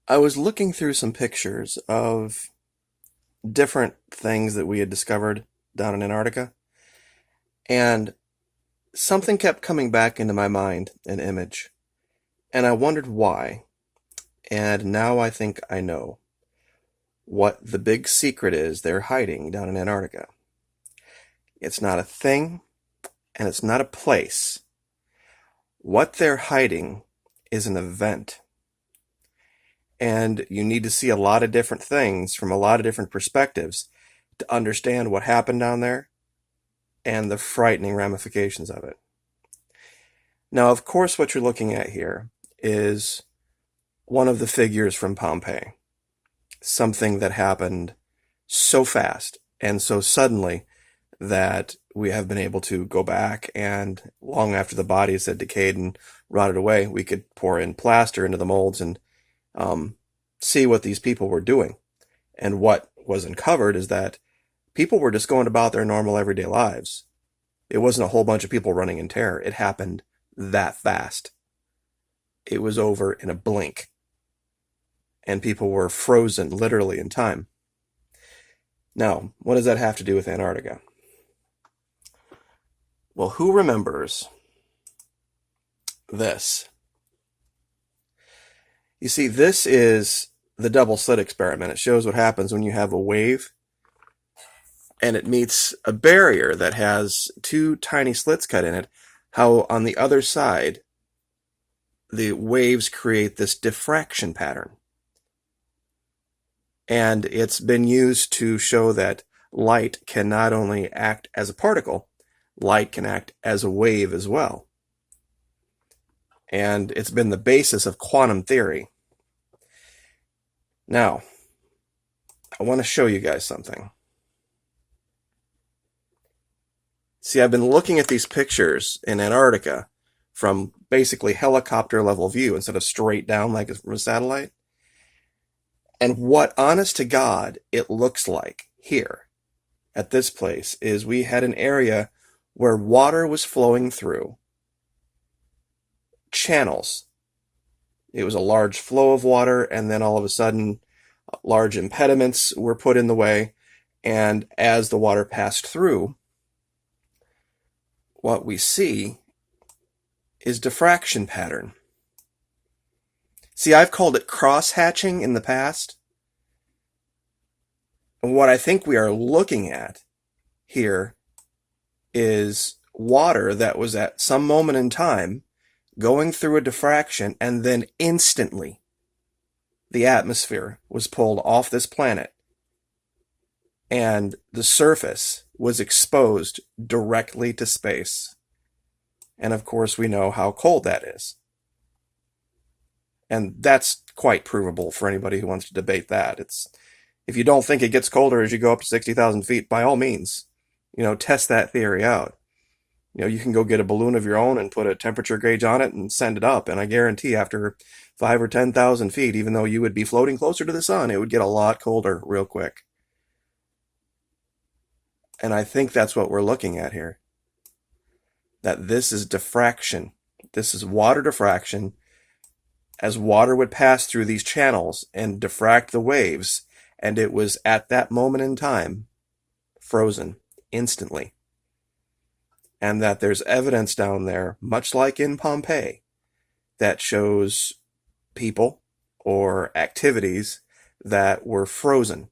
I was looking through some pictures of different things that we had discovered down in Antarctica, and something kept coming back into my mind, an image, and I wondered why. And now I think I know what the big secret is they're hiding down in Antarctica. It's not a thing, and it's not a place. What they're hiding is an event. And you need to see a lot of different things from a lot of different perspectives to understand what happened down there and the frightening ramifications of it. Now, of course, what you're looking at here is one of the figures from Pompeii, something that happened so fast and so suddenly that we have been able to go back, and long after the bodies had decayed and rotted away, we could pour in plaster into the molds and see what these people were doing. And what was uncovered is that people were just going about their normal everyday lives. It wasn't a whole bunch of people running in terror. It happened that fast. It was over in a blink. And people were frozen literally in time. Now, what does that have to do with Antarctica? Well, who remembers this? You see, this is the double slit experiment. It shows what happens when you have a wave and it meets a barrier that has two tiny slits cut in it, how on the other side the waves create this diffraction pattern. And it's been used to show that light can not only act as a particle, light can act as a wave as well. And it's been the basis of quantum theory. Now, I want to show you guys something. See, I've been looking at these pictures in Antarctica from basically helicopter level view instead of straight down like from a satellite. And what, honest to God, it looks like here at this place is we had an area where water was flowing through channels. It was a large flow of water, and then all of a sudden, large impediments were put in the way. And as the water passed through, what we see is diffraction pattern. See, I've called it cross-hatching in the past. And what I think we are looking at here is water that was at some moment in time going through a diffraction, and then instantly the atmosphere was pulled off this planet and the surface was exposed directly to space. And of course, we know how cold that is. And that's quite provable for anybody who wants to debate that. If you don't think it gets colder as you go up to 60,000 feet, by all means, test that theory out. You can go get a balloon of your own and put a temperature gauge on it and send it up. And I guarantee after 5 or 10,000 feet, even though you would be floating closer to the sun, it would get a lot colder real quick. And I think that's what we're looking at here. That this is diffraction. This is water diffraction. As water would pass through these channels and diffract the waves, and it was at that moment in time frozen instantly. And that there's evidence down there, much like in Pompeii, that shows people or activities that were frozen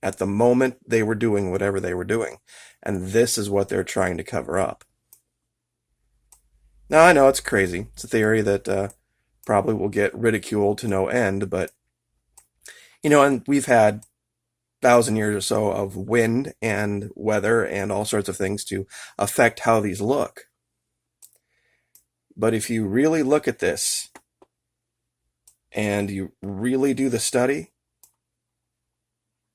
at the moment they were doing whatever they were doing. And this is what they're trying to cover up. Now, I know it's crazy. It's a theory that probably will get ridiculed to no end, but, and we've had 1,000 years or so of wind and weather and all sorts of things to affect how these look. But if you really look at this and you really do the study,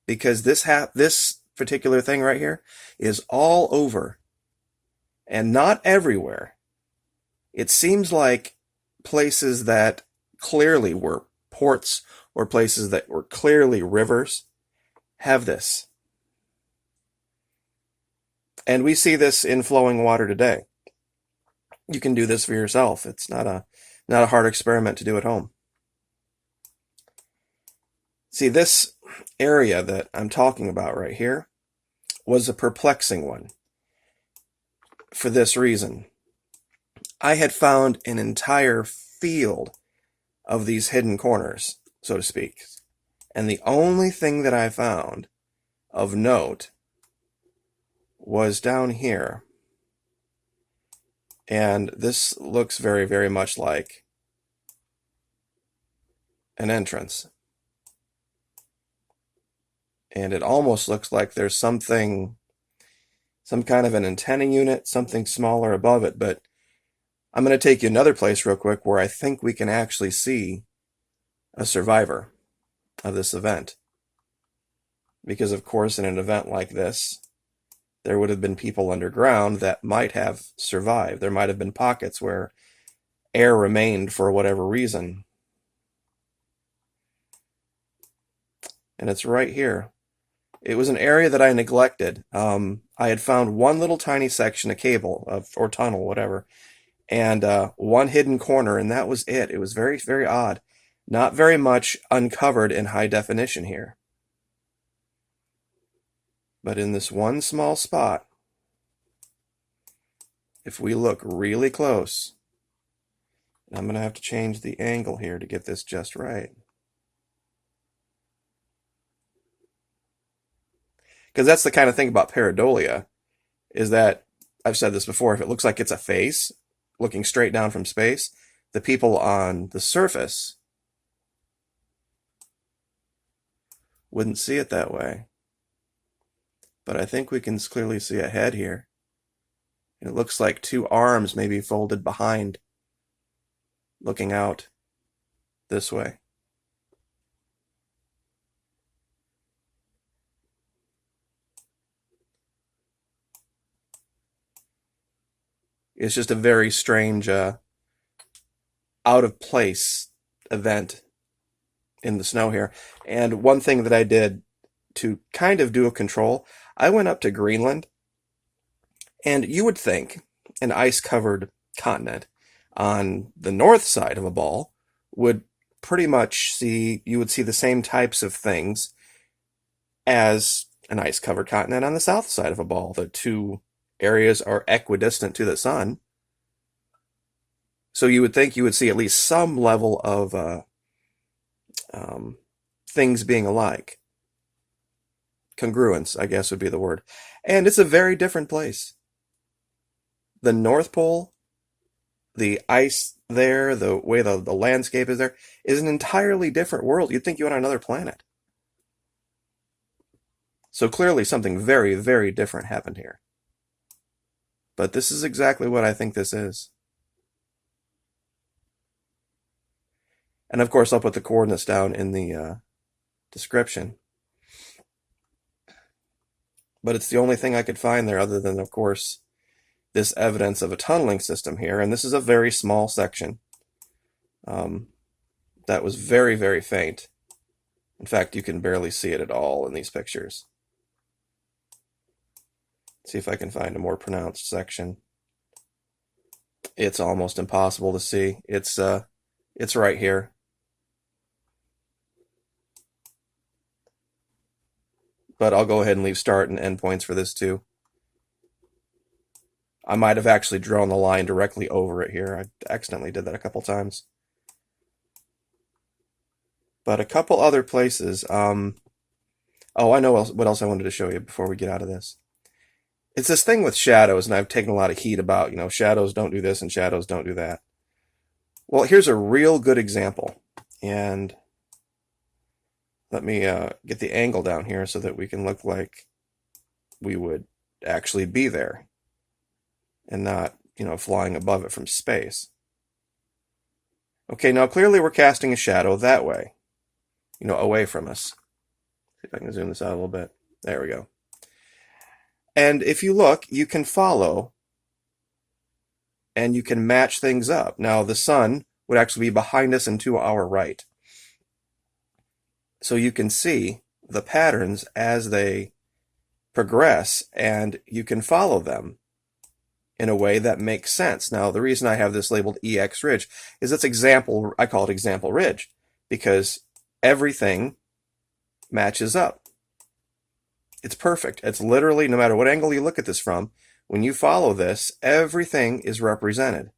because this particular thing right here is all over and not everywhere. It seems like places that clearly were ports or places that were clearly rivers have this. And we see this in flowing water today. You can do this for yourself. It's not a hard experiment to do at home. See, this area that I'm talking about right here was a perplexing one for this reason. I had found an entire field of these hidden corners, so to speak. And the only thing that I found of note was down here. And this looks very, very much like an entrance. And it almost looks like there's something, some kind of an antenna unit, something smaller above it. But I'm going to take you another place real quick where I think we can actually see a survivor of this event. Because, of course, in an event like this, there would have been people underground that might have survived. There might have been pockets where air remained for whatever reason. And it's right here. It was an area that I neglected. I had found one little tiny section of cable, or tunnel, whatever, and one hidden corner, and that was it. It was very, very odd. Not very much uncovered in high definition here. But in this one small spot, if we look really close, I'm going to have to change the angle here to get this just right. Because that's the kind of thing about pareidolia, is that, I've said this before, if it looks like it's a face looking straight down from space, the people on the surface wouldn't see it that way. But I think we can clearly see a head here. It looks like two arms maybe folded behind, looking out this way. It's just a very strange, out of place event in the snow here. And one thing that I did to kind of do a control, I went up to Greenland, and you would think an ice-covered continent on the north side of a ball would pretty much you would see the same types of things as an ice-covered continent on the south side of a ball. The two areas are equidistant to the sun. So you would think you would see at least some level of things being alike. Congruence, I guess would be the word. And it's a very different place. The North Pole, the ice there, the way the landscape is there, is an entirely different world. You'd think you're on another planet. So clearly something very, very different happened here. But this is exactly what I think this is. And of course, I'll put the coordinates down in the description. But it's the only thing I could find there other than, of course, this evidence of a tunneling system here. And this is a very small section that was very, very faint. In fact, you can barely see it at all in these pictures. Let's see if I can find a more pronounced section. It's almost impossible to see. It's right here. But I'll go ahead and leave start and end points for this too. I might have actually drawn the line directly over it here. I accidentally did that a couple times. But a couple other places. Oh, I know what else I wanted to show you before we get out of this. It's this thing with shadows, and I've taken a lot of heat about, shadows don't do this and shadows don't do that. Well, here's a real good example. And let me get the angle down here so that we can look like we would actually be there and not, flying above it from space. Okay, now clearly we're casting a shadow that way, away from us. See if I can zoom this out a little bit. There we go. And if you look, you can follow and you can match things up. Now, the sun would actually be behind us and to our right. So you can see the patterns as they progress, and you can follow them in a way that makes sense. Now, the reason I have this labeled EX ridge is I call it example ridge, because everything matches up. It's perfect. It's literally, no matter what angle you look at this from, when you follow this, everything is represented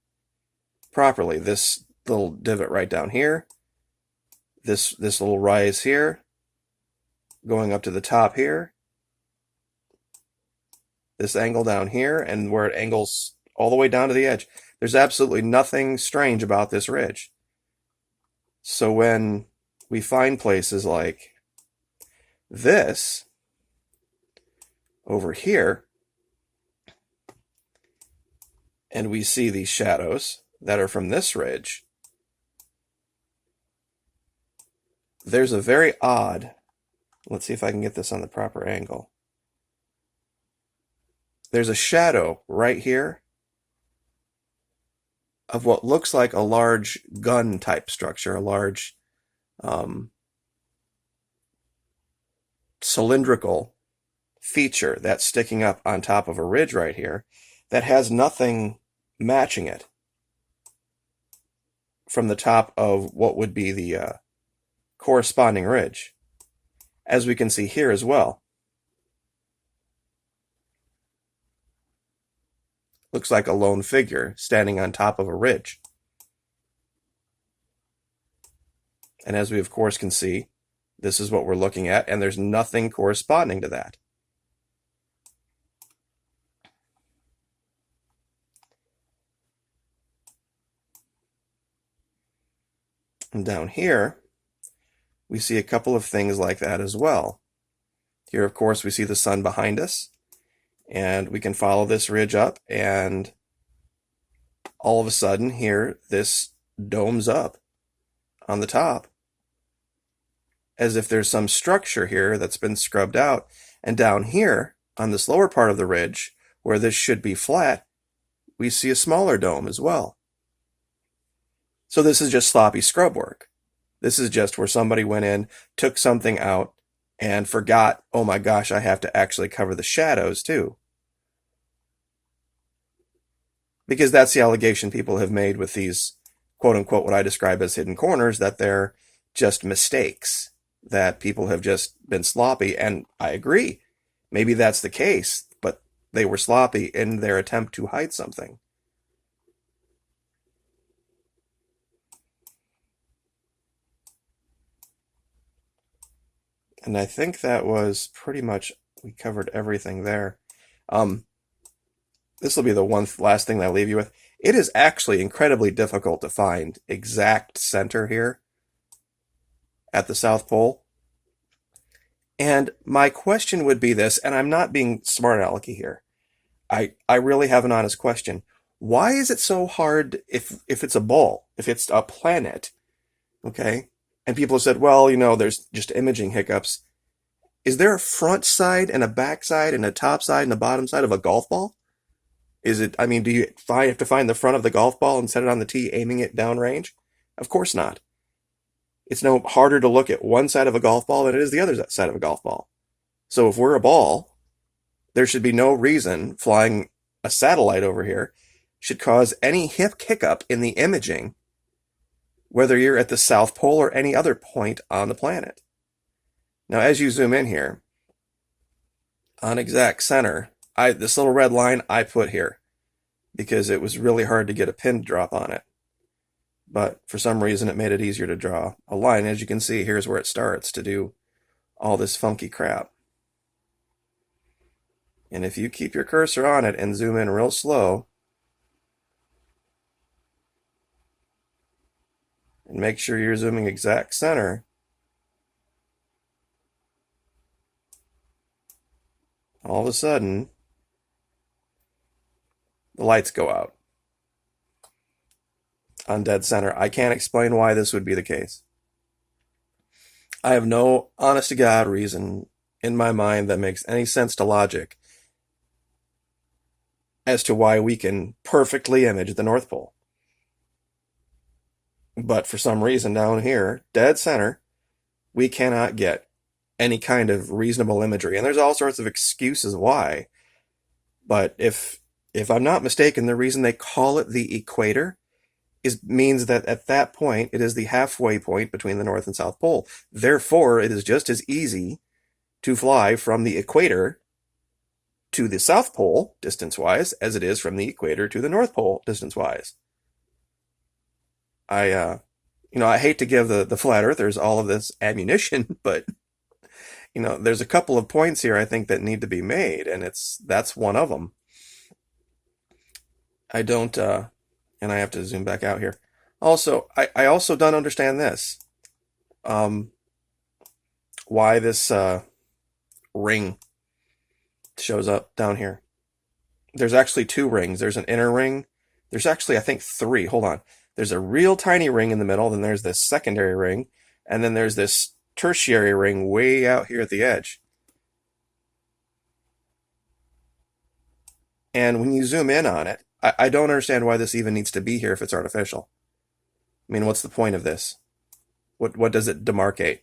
properly. This little divot right down here, this little rise here, going up to the top here, this angle down here, and where it angles all the way down to the edge. There's absolutely nothing strange about this ridge. So when we find places like this over here, and we see these shadows that are from this ridge, there's a very odd, let's see if I can get this on the proper angle. There's a shadow right here of what looks like a large gun type structure, a large cylindrical feature that's sticking up on top of a ridge right here that has nothing matching it from the top of what would be the corresponding ridge, as we can see here as well. Looks like a lone figure standing on top of a ridge. And as we of course can see, this is what we're looking at, and there's nothing corresponding to that. And down here, we see a couple of things like that as well. Here, of course, we see the sun behind us, and we can follow this ridge up, and all of a sudden here, this domes up on the top, as if there's some structure here that's been scrubbed out. And down here, on this lower part of the ridge, where this should be flat, we see a smaller dome as well. So this is just sloppy scrub work. This is just where somebody went in, took something out, and forgot, oh my gosh, I have to actually cover the shadows too. Because that's the allegation people have made with these, quote unquote, what I describe as hidden corners, that they're just mistakes, that people have just been sloppy. And I agree, maybe that's the case, but they were sloppy in their attempt to hide something. And I think that was pretty much, we covered everything there. This will be the one last thing that I'll leave you with. It is actually incredibly difficult to find exact center here at the South Pole. And my question would be this, and I'm not being smart alecky here. I really have an honest question. Why is it so hard if it's a ball, if it's a planet, okay? And people have said, well, you know, there's just imaging hiccups. Is there a front side and a back side and a top side and a bottom side of a golf ball? Is it, I mean, do you have to find the front of the golf ball and set it on the tee, aiming it downrange? Of course not. It's no harder to look at one side of a golf ball than it is the other side of a golf ball. So if we're a ball, there should be no reason flying a satellite over here should cause any hiccup in the imaging, whether you're at the South Pole or any other point on the planet. Now, as you zoom in here, on exact center, this little red line I put here because it was really hard to get a pin drop on it. But for some reason, it made it easier to draw a line. As you can see, here's where it starts to do all this funky crap. And if you keep your cursor on it and zoom in real slow, and make sure you're zooming exact center, all of a sudden, the lights go out on dead center. I can't explain why this would be the case. I have no honest to God reason in my mind that makes any sense to logic as to why we can perfectly image the North Pole. But for some reason down here, dead center, we cannot get any kind of reasonable imagery. And there's all sorts of excuses why. But if I'm not mistaken, the reason they call it the equator means that at that point it is the halfway point between the North and South Pole. Therefore, it is just as easy to fly from the equator to the South Pole distance-wise as it is from the equator to the North Pole distance-wise. I hate to give the flat earthers all of this ammunition, but there's a couple of points here I think that need to be made, and that's one of them. I don't, and I have to zoom back out here. Also, I also don't understand this. Why this ring shows up down here. There's actually two rings. There's an inner ring. There's actually, I think, three. Hold on. There's a real tiny ring in the middle, then there's this secondary ring, and then there's this tertiary ring way out here at the edge. And when you zoom in on it, I don't understand why this even needs to be here if it's artificial. I mean, what's the point of this? What does it demarcate?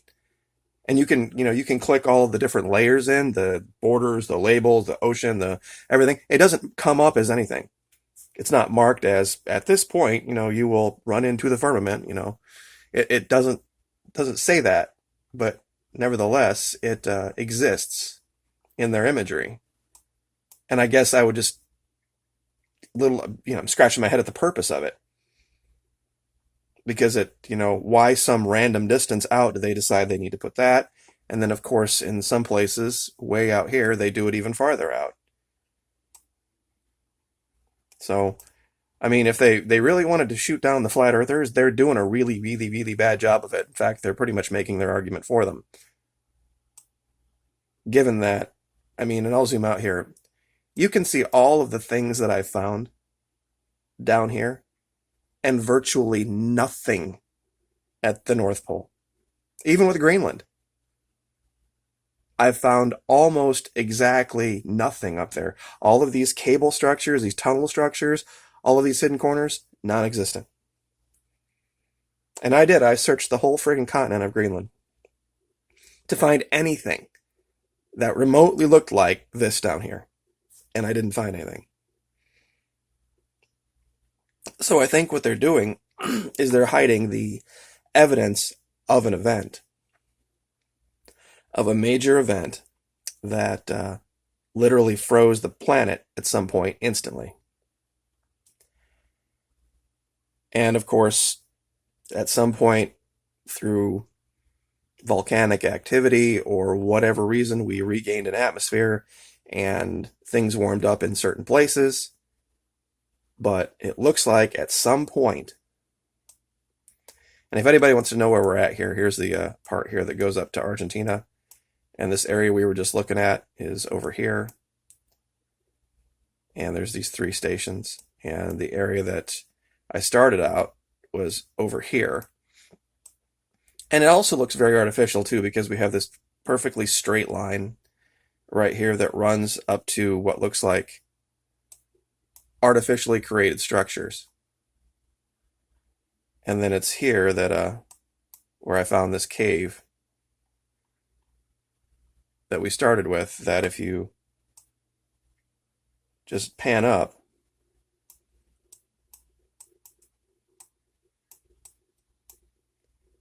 And you can click all of the different layers in, the borders, the labels, the ocean, the everything. It doesn't come up as anything. It's not marked as, at this point, you will run into the firmament, It doesn't say that, but nevertheless, it exists in their imagery. And I guess I would just I'm scratching my head at the purpose of it. Because why some random distance out do they decide they need to put that? And then, of course, in some places, way out here, they do it even farther out. So, I mean, if they really wanted to shoot down the flat earthers, they're doing a really, really, really bad job of it. In fact, they're pretty much making their argument for them. Given that, I mean, and I'll zoom out here, you can see all of the things that I've found down here, and virtually nothing at the North Pole. Even with Greenland. I've found almost exactly nothing up there. All of these cable structures, these tunnel structures, all of these hidden corners, non-existent. And I searched the whole friggin' continent of Greenland to find anything that remotely looked like this down here. And I didn't find anything. So I think what they're doing is they're hiding the evidence of an event, of a major event that literally froze the planet at some point instantly. And of course, at some point through volcanic activity or whatever reason, we regained an atmosphere and things warmed up in certain places. But it looks like at some point, and if anybody wants to know where we're at here, here's the part here that goes up to Argentina. And this area we were just looking at is over here. And there's these three stations. And the area that I started out was over here. And it also looks very artificial too, because we have this perfectly straight line right here that runs up to what looks like artificially created structures. And then it's here that where I found this cave that we started with, that if you just pan up,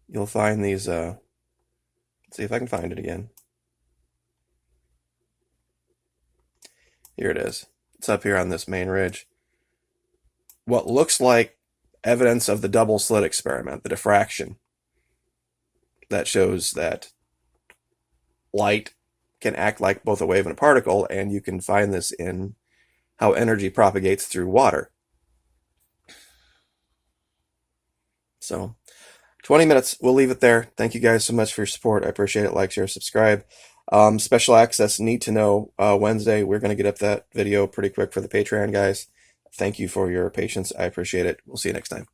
you'll find these, let's see if I can find it again. Here it is. It's up here on this main ridge. What looks like evidence of the double slit experiment, the diffraction, that shows that light can act like both a wave and a particle, and you can find this in how energy propagates through water. So, 20 minutes. We'll leave it there. Thank you guys so much for your support. I appreciate it. Like, share, subscribe. Special access, need to know, Wednesday. We're going to get up that video pretty quick for the Patreon guys. Thank you for your patience. I appreciate it. We'll see you next time.